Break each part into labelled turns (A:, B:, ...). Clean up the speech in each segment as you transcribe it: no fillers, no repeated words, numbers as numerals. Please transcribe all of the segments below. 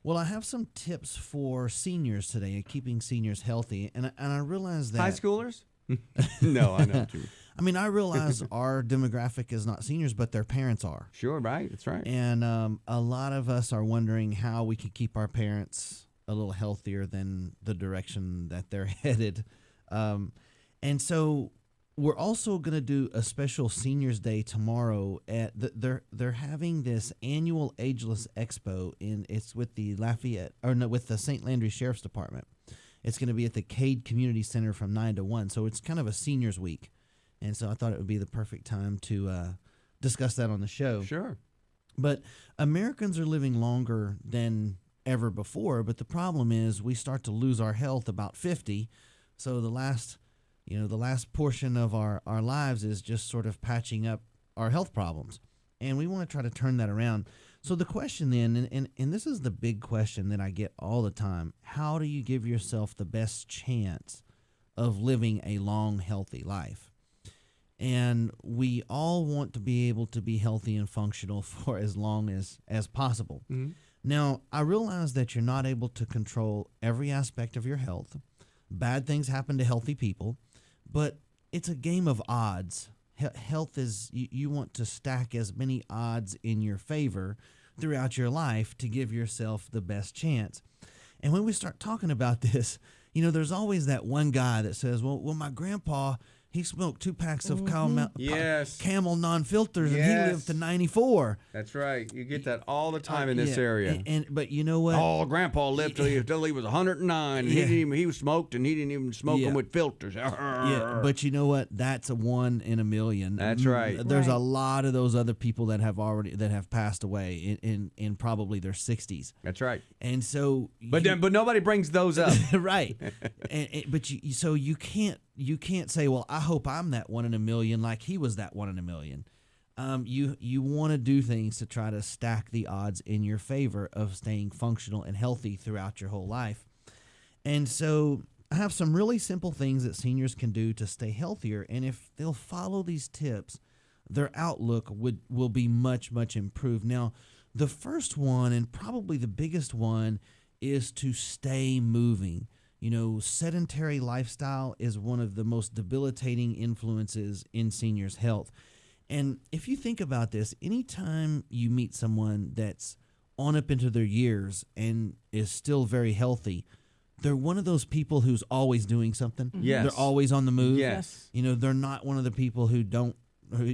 A: Well, I have some tips for seniors today and keeping seniors healthy, and I realize that
B: High schoolers? No, I know.
A: I mean, I realize our demographic is not seniors, but their parents are.
B: Sure, right. That's right.
A: And a lot of us are wondering how we can keep our parents a little healthier than the direction that they're headed. And so we're also going to do a special Seniors Day tomorrow. They're having this annual Ageless Expo it's with the with the St. Landry Sheriff's Department. It's going to be at the Cade Community Center from 9 to 1. So it's kind of a seniors week. And so I thought it would be the perfect time to discuss that on the show.
B: Sure.
A: But Americans are living longer than ever before, but the problem is we start to lose our health about 50. So the last portion of our lives is just sort of patching up our health problems. And we want to try to turn that around. So the question then, and this is the big question that I get all the time, how do you give yourself the best chance of living a long, healthy life? And we all want to be able to be healthy and functional for as long as possible.
B: Mm-hmm.
A: Now, I realize that you're not able to control every aspect of your health. Bad things happen to healthy people, but it's a game of odds. Health is, you want to stack as many odds in your favor throughout your life to give yourself the best chance. And when we start talking about this, there's always that one guy that says, well, my grandpa, he smoked 2 packs of Camel non-filters, and he lived to 94.
B: That's right. You get that all the time in this area.
A: But you know what?
B: Oh, Grandpa lived till he was 109, and he smoked, and he didn't even smoke them with filters.
A: Yeah, but you know what? That's a 1 in a million.
B: That's right.
A: There's a lot of those other people that have passed away in probably their 60s.
B: That's right.
A: And so,
B: but nobody brings those up,
A: right? But you can't say, well, I hope I'm that 1 in a million like he was that 1 in a million. You want to do things to try to stack the odds in your favor of staying functional and healthy throughout your whole life. And so I have some really simple things that seniors can do to stay healthier. And if they'll follow these tips, their outlook will be much, much improved. Now, the first one, and probably the biggest one, is to stay moving. Sedentary lifestyle is one of the most debilitating influences in seniors' health. And if you think about this, anytime you meet someone that's on up into their years and is still very healthy, they're one of those people who's always doing something.
B: Yes.
A: They're always on the move.
B: Yes.
A: They're not one of the people who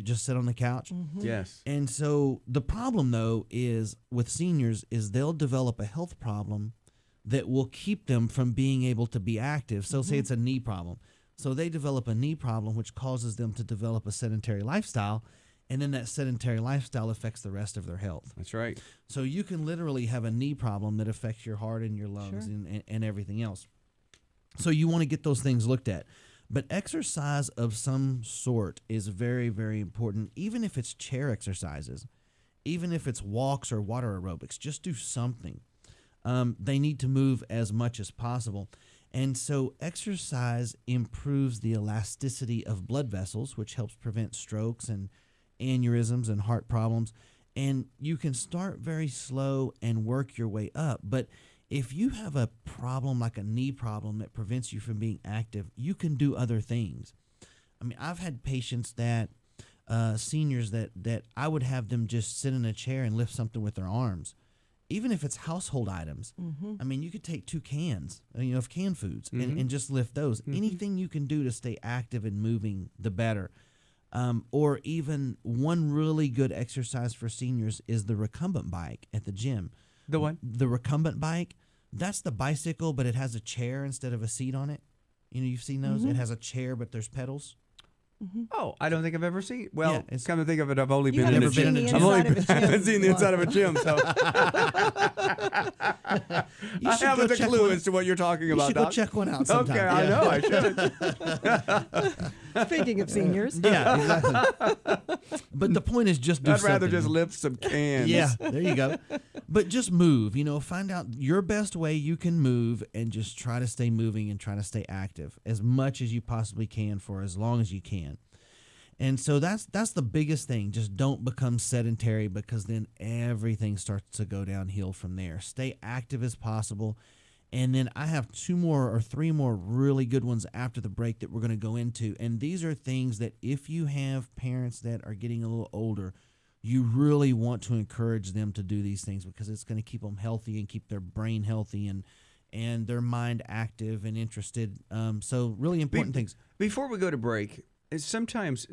A: just sit on the couch.
B: Mm-hmm. Yes.
A: And so the problem, though, is with seniors is they'll develop a health problem that will keep them from being able to be active. So say it's a knee problem. So they develop a knee problem, which causes them to develop a sedentary lifestyle, and then that sedentary lifestyle affects the rest of their health.
B: That's right.
A: So you can literally have a knee problem that affects your heart and your lungs and everything else. So you want to get those things looked at. But exercise of some sort is very, very important, even if it's chair exercises, even if it's walks or water aerobics. Just do something. They need to move as much as possible. And so exercise improves the elasticity of blood vessels, which helps prevent strokes and aneurysms and heart problems. And you can start very slow and work your way up. But if you have a problem like a knee problem that prevents you from being active, you can do other things. I mean, I've had patients seniors that I would have them just sit in a chair and lift something with their arms. Even if it's household items. Mm-hmm. I mean, you could take 2 cans, of canned foods and just lift those. Mm-hmm. Anything you can do to stay active and moving, the better. Or even one really good exercise for seniors is the recumbent bike at the gym.
B: The what?
A: The recumbent bike. That's the bicycle, but it has a chair instead of a seat on it. You've seen those? Mm-hmm. It has a chair, but there's pedals.
B: Mm-hmm. Oh, I don't think I've ever seen. Well,
A: yeah,
B: come to think of it, I've only been
A: in
B: a gym.
A: I've
B: only seen the inside of a gym, so I haven't a clue as to what you're talking about.
A: You should go check one out sometime.
B: Okay, yeah. I know I should.
C: Speaking of seniors,
A: yeah, exactly. But the point is, just do something.
B: I'd rather just lift some cans.
A: Yeah, there you go. But just move. Find out your best way you can move, and just try to stay moving and try to stay active as much as you possibly can for as long as you can. And so that's the biggest thing. Just don't become sedentary, because then everything starts to go downhill from there. Stay active as possible. And then I have 2 more or 3 more really good ones after the break that we're going to go into. And these are things that if you have parents that are getting a little older, you really want to encourage them to do these things, because it's going to keep them healthy and keep their brain healthy and their mind active and interested. So really important things.
B: Before we go to break, sometimes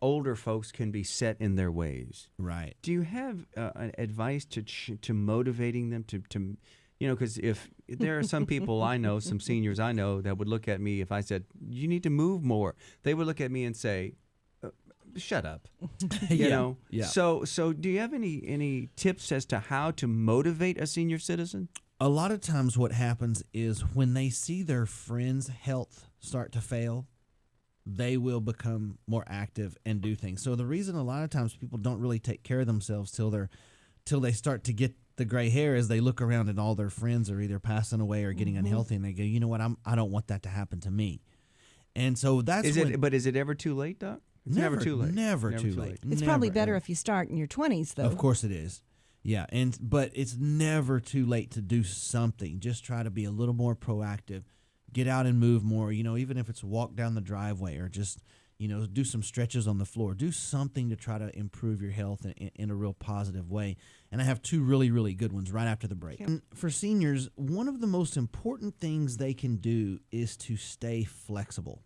B: older folks can be set in their ways.
A: Right.
B: Do you have advice to motivating them to because if there are some people I know, some seniors I know that would look at me if I said, you need to move more, they would look at me and say, shut up. You know?
A: Yeah.
B: So do you have any tips as to how to motivate a senior citizen?
A: A lot of times what happens is when they see their friends' health start to fail, they will become more active and do things. So the reason a lot of times people don't really take care of themselves till they start to get the gray hair is they look around and all their friends are either passing away or getting unhealthy, and they go, you know what, I don't want that to happen to me. And so that's
B: But is it ever too late, Doc? It's never too late.
A: Never too late.
C: It's probably better if you start in your 20s, though.
A: Of course it is. Yeah, but it's never too late to do something. Just try to be a little more proactive. Get out and move more, even if it's walk down the driveway or just, do some stretches on the floor. Do something to try to improve your health in a real positive way. And I have 2 really, really good ones right after the break. And for seniors, one of the most important things they can do is to stay flexible.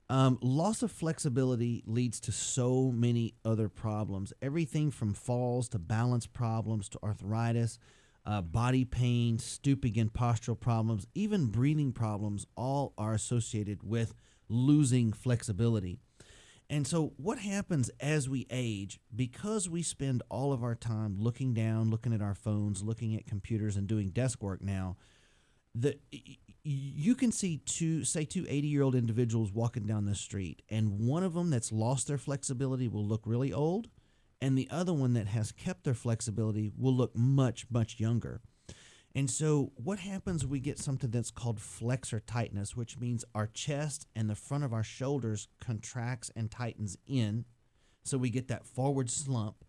A: Loss of flexibility leads to so many other problems. Everything from falls to balance problems to arthritis, body pain, stooping and postural problems, even breathing problems, all are associated with losing flexibility. And so what happens as we age, because we spend all of our time looking down, looking at our phones, looking at computers, and doing desk work now, you can see two 80-year-old individuals walking down the street, and one of them that's lost their flexibility will look really old, and the other one that has kept their flexibility will look much, much younger. And so what happens, we get something that's called flexor tightness, which means our chest and the front of our shoulders contracts and tightens in. So we get that forward slump,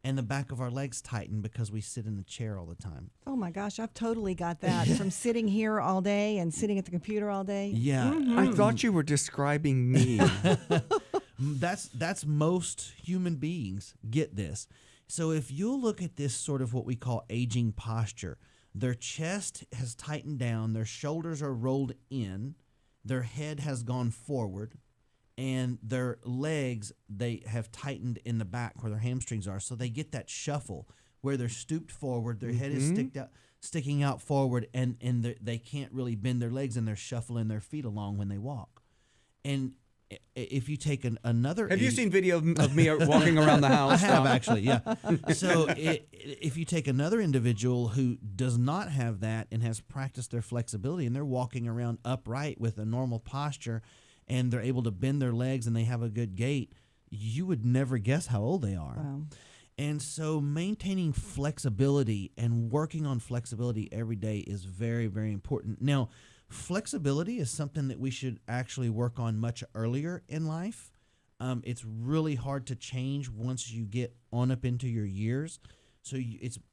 A: and the back of our legs tighten because we sit in the chair all the time.
C: Oh my gosh, I've totally got that from sitting here all day and sitting at the computer all day.
A: Yeah.
B: I thought you were describing me.
A: That's most human beings get this. So if you'll look at this sort of what we call aging posture, their chest has tightened down, their shoulders are rolled in, their head has gone forward, and their legs, they have tightened in the back where their hamstrings are. So they get that shuffle where they're stooped forward, their head is sticking out forward, and they can't really bend their legs, and they're shuffling their feet along when they walk. And if you take another...
B: Have you seen video of me walking around the house?
A: I have, actually, yeah. So if you take another individual who does not have that and has practiced their flexibility, and they're walking around upright with a normal posture, and they're able to bend their legs and they have a good gait, you would never guess how old they are.
C: Wow.
A: And so maintaining flexibility and working on flexibility every day is very, very important. Now, flexibility is something that we should actually work on much earlier in life. It's really hard to change once you get on up into your years. So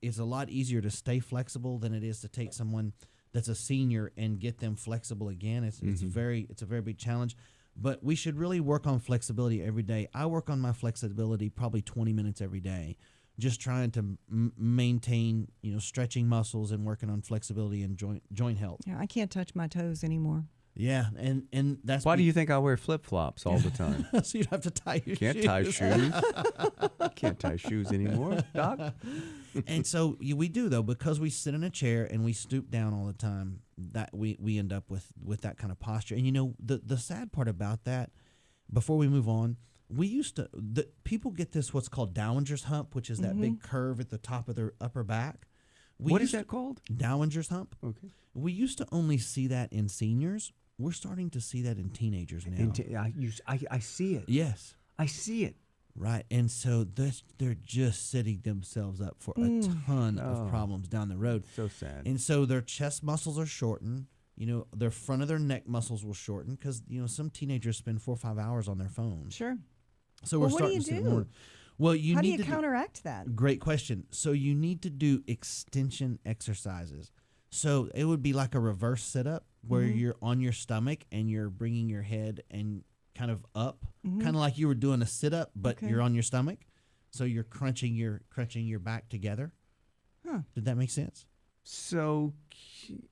A: it's a lot easier to stay flexible than it is to take someone that's a senior and get them flexible again. It's a very big challenge. But we should really work on flexibility every day. I work on my flexibility probably 20 minutes every day, just trying to maintain, stretching muscles and working on flexibility and joint health.
C: Yeah, I can't touch my toes anymore.
A: Yeah, and that's
B: why do you think I wear flip-flops all the time?
A: So you don't have to tie your
B: Can't
A: shoes.
B: tie shoes. Can't tie shoes anymore, Doc.
A: And so we do, though, because we sit in a chair and we stoop down all the time, that we end up with that kind of posture. And the sad part about that, before we move on, people get this what's called Dowagers Hump, which is that big curve at the top of their upper back.
B: What is that called?
A: Dowagers Hump.
B: Okay.
A: We used to only see that in seniors. We're starting to see that in teenagers now.
B: I see it.
A: Yes.
B: I see it.
A: Right. And so they're just setting themselves up for a ton of problems down the road.
B: So sad.
A: And so their chest muscles are shortened. Their front of their neck muscles will shorten because, some teenagers spend 4 or 5 hours on their phones.
C: Sure.
A: So
C: Well,
A: we're
C: what do
A: starting
C: you
A: to see
C: do?
A: more. Well, you
C: How do
A: need
C: you
A: to
C: counteract that?
A: Great question. So you need to do extension exercises. So it would be like a reverse sit up where you're on your stomach and you're bringing your head and kind of up, kind of like you were doing a sit up, but
C: Okay.
A: you're on your stomach. So you're crunching your back together.
C: Huh.
A: Did that make sense?
B: So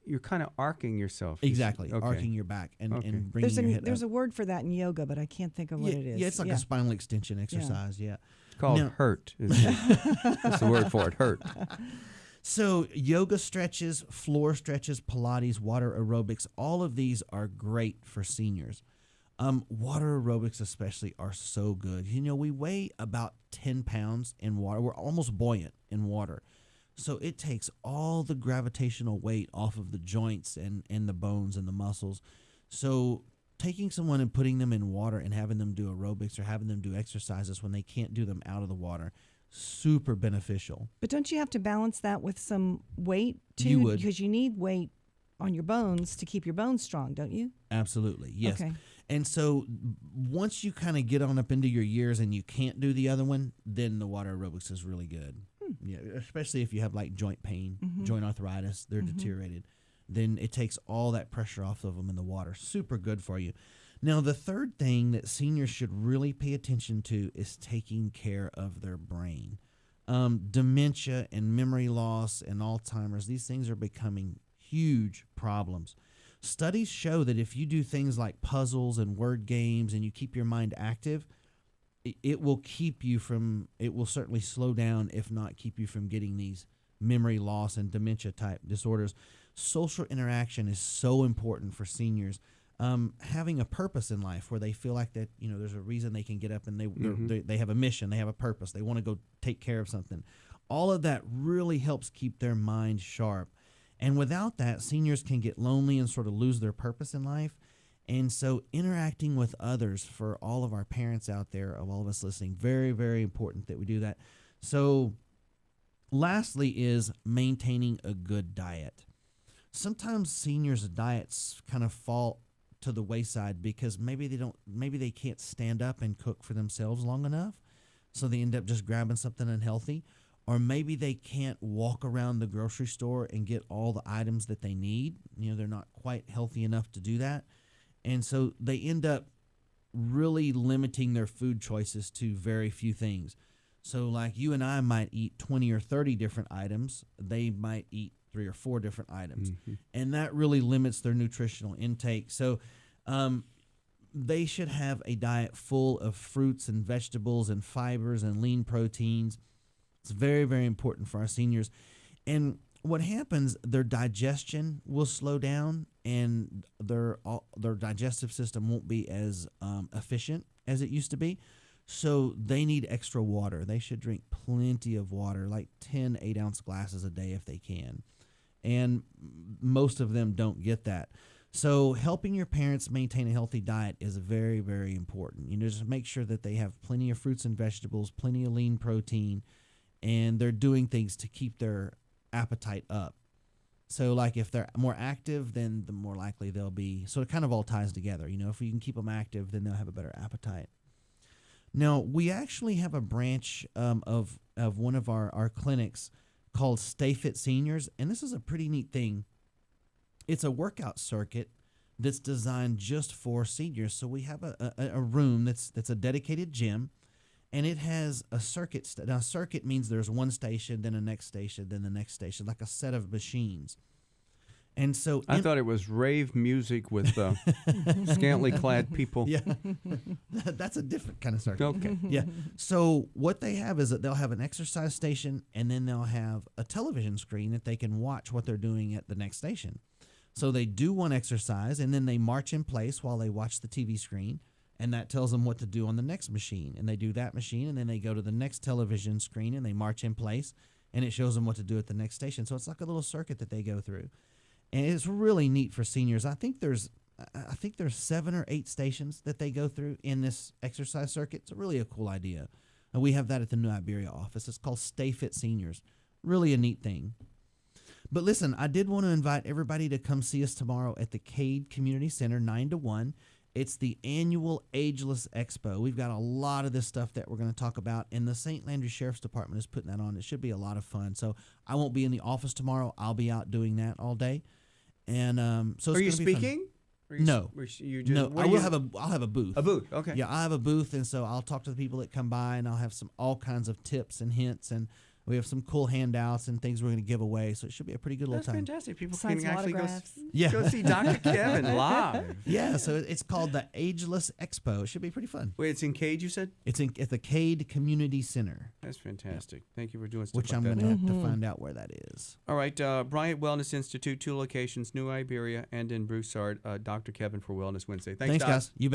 B: you're kind of arcing yourself.
A: Exactly.
B: Okay.
A: Arcing your back and
B: Okay.
A: bringing your head
C: There's
A: up.
C: a word for that in yoga, but I can't think of what it is.
A: Yeah, it's like a spinal extension exercise. Yeah.
B: It's called
A: Now-
B: hurt. That's the word for it. Hurt.
A: So yoga stretches, floor stretches, Pilates, water aerobics, all of these are great for seniors. Water aerobics especially are so good. You know, we weigh about 10 pounds in water. We're almost buoyant in water. So it takes all the gravitational weight off of the joints and the bones and the muscles. So taking someone and putting them in water and having them do aerobics or having them do exercises when they can't do them out of the water, super beneficial.
C: But don't you have to balance that with some weight too?
A: You would.
C: Because you need weight on your bones to keep your bones strong, don't you?
A: Absolutely, yes.
C: Okay.
A: And so once you kind of get on up into your years and you can't do the other one, then the water aerobics is really good. Yeah, especially if you have like joint pain, joint arthritis, they're deteriorated. Then it takes all that pressure off of them in the water. Super good for you. Now, the third thing that seniors should really pay attention to is taking care of their brain. Dementia and memory loss and Alzheimer's, these things are becoming huge problems. Studies show that if you do things like puzzles and word games and you keep your mind active, it will certainly slow down, if not keep you from getting these memory loss and dementia type disorders. Social interaction is so important for seniors. Having a purpose in life where they feel like that, you know, there's a reason they can get up and they have a mission, they have a purpose, they want to go take care of something. All of that really helps keep their mind sharp. And without that, seniors can get lonely and sort of lose their purpose in life. And so interacting with others, for all of our parents out there, of all of us listening, very, very important that we do that. So lastly is maintaining a good diet. Sometimes seniors' diets kind of fall to the wayside because maybe they can't stand up and cook for themselves long enough. So they end up just grabbing something unhealthy. Or maybe they can't walk around the grocery store and get all the items that they need. You know, they're not quite healthy enough to do that. And so they end up really limiting their food choices to very few things. So like you and I might eat 20 or 30 different items. They might eat 3 or 4 different items. And that really limits their nutritional intake. So they should have a diet full of fruits and vegetables and fibers and lean proteins. It's very, very important for our seniors. And what happens, their digestion will slow down and their digestive system won't be as efficient as it used to be. So they need extra water. They should drink plenty of water, like 10 8-ounce glasses a day if they can. And most of them don't get that. So helping your parents maintain a healthy diet is very, very important. You know, just make sure that they have plenty of fruits and vegetables, plenty of lean protein, and they're doing things to keep their appetite up. So like if they're more active, then the more likely they'll be. So it kind of all ties together. You know, if you can keep them active, then they'll have a better appetite. Now, we actually have a branch of one of our clinics called Stay Fit Seniors, and this is a pretty neat thing. It's a workout circuit that's designed just for seniors. So we have a room that's a dedicated gym, and it has a circuit. Now, circuit means there's one station, then the next station, then the next station, like a set of machines. And so
B: I thought it was rave music with scantily clad people.
A: Yeah, that's a different kind of circuit.
B: Okay.
A: Yeah. So what they have is that they'll have an exercise station, and then they'll have a television screen that they can watch what they're doing at the next station. So they do one exercise, and then they march in place while they watch the TV screen, and that tells them what to do on the next machine. And they do that machine, and then they go to the next television screen, and they march in place, and it shows them what to do at the next station. So it's like a little circuit that they go through. And it's really neat for seniors. I think there's 7 or 8 stations that they go through in this exercise circuit. It's really a cool idea. And we have that at the New Iberia office. It's called Stay Fit Seniors. Really a neat thing. But listen, I did want to invite everybody to come see us tomorrow at the Cade Community Center, 9 to 1. It's the annual Ageless Expo. We've got a lot of this stuff that we're going to talk about, and the St. Landry Sheriff's Department is putting that on. It should be a lot of fun. So I won't be in the office tomorrow. I'll be out doing that all day. And so it's
B: Are you
A: gonna be fun.
B: speaking?
A: No.
B: No,
A: I'll have a booth.
B: A booth, okay.
A: Yeah, I have a booth, and so I'll talk to the people that come by, and I'll have all kinds of tips and hints, and we have some cool handouts and things we're going to give away. So it should be a pretty good little
B: That's
A: time.
B: fantastic. People
C: Sign
B: can
C: some
B: actually
C: autographs.
B: go see Dr. Kevin live.
A: Yeah, so it's called the Ageless Expo. It should be pretty fun.
B: Wait, it's in Cade, you said?
A: It's at the Cade Community Center,
B: That's fantastic. Thank you for doing stuff
A: which
B: like
A: I'm
B: that.
A: going to have to find out where that is.
B: All right, Bryant Wellness Institute, 2 locations, New Iberia and in Broussard. Dr. Kevin for Wellness Wednesday.
A: Thanks
B: Doc.
A: guys. You bet.